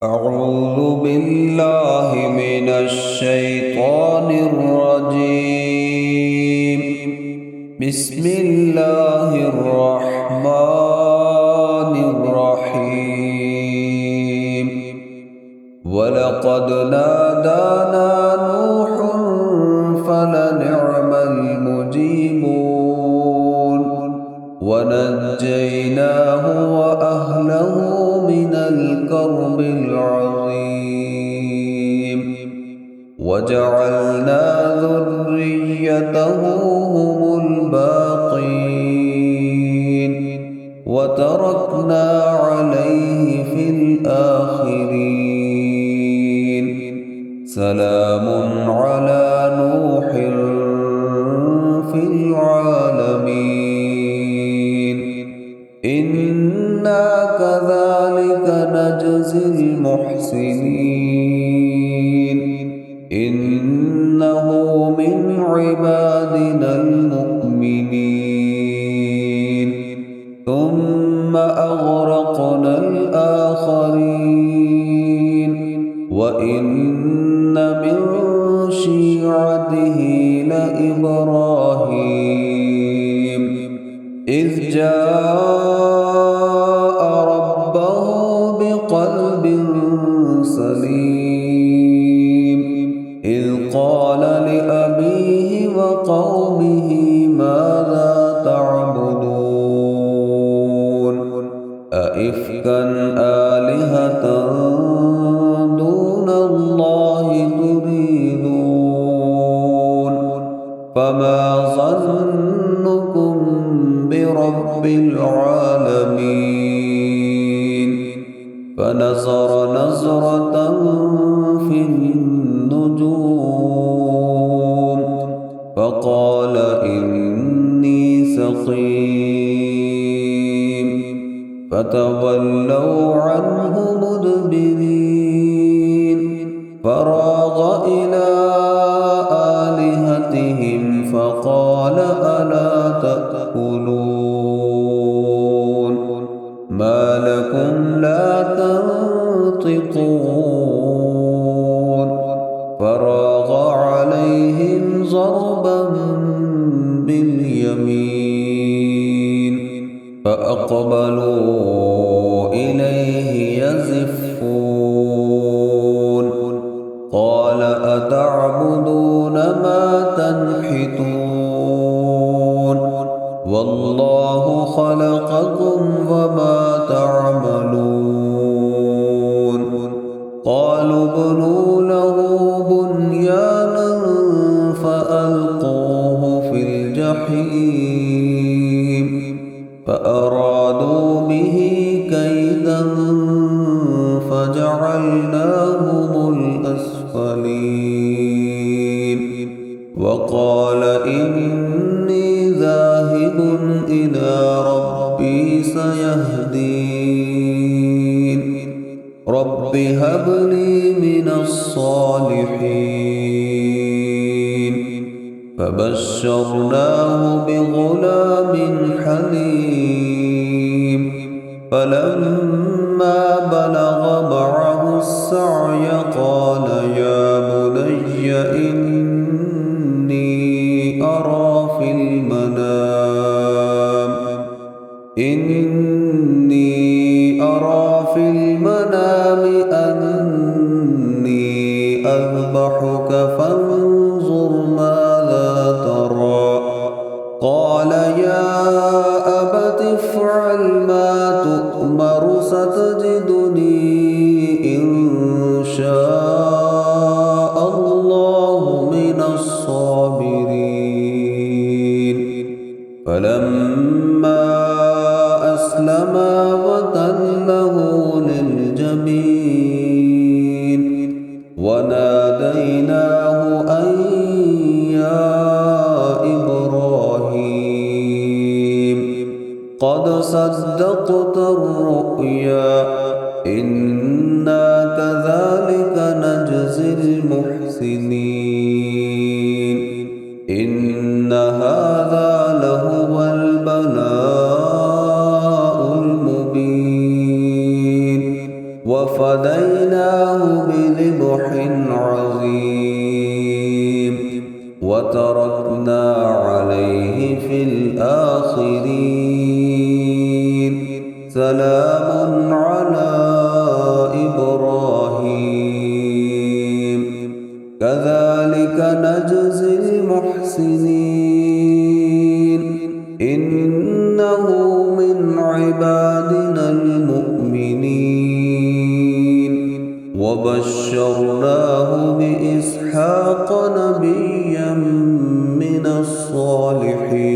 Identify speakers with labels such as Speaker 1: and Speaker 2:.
Speaker 1: أعوذ بالله من الشيطان الرجيم. بسم الله الرحمن الرحيم. ولقد نادانا نوح فلنعم المجيبون ونجيناه وأهله من الكرب العظيم وجعلنا ذريته هم الباقين وتركنا عليه في الآخرين. سلام على نوح في العالمين إنا كذلك نجزي المحسنين إنه من عبادنا المؤمنين ثم أغرقنا الآخرين وإن من شيعته لإبراهيم إذ جاء ربه بقلب سليم إذ قال لأبيه وقومه ماذا تعبدون أئفكا آلهة دون الله تريدون فما ظنكم برب العالمين فنظر نظرة في النجوم فقال إني سقيم فتولوا عنه مدبرين فراغ إلى آلهتهم فقال ألا تأكلون ما لكم لا تنطقون فراغ عليهم ضربا باليمين فأقبلوا إليه يزفون قال أتعبدون ما تنحتون والله خلقكم وما تعملون قالوا ابنوا له بنيانا فألقوه في الجحيم فأرادوا به كيدا فجعلناهم الأسفلين وقال إني ذاهب إلى ربي سيهدين رب هب لي من الصالحين فبشرناه بغلام حليم فلما بلغ معه السعي قال يا بني إني أرى في المنام أني أذبحك فانظر ماذا ترى قال يا أبت افعل ما تؤمر ستجدني إن شاء الله من الصابرين فلما أسلما وتله للجبين وناديناه أن يا إبراهيم قد صدقت الرؤيا إنا كذلك نجزي المحسنين إن هذا لهو البلاء المبين وفديناه وفديناه بذبح عظيم وتركنا عليه في الآخرين سلام على إبراهيم كذلك نجزي المحسنين إنه من عبادنا المؤمنين وبشرناه بإسحاق نبيا من الصالحين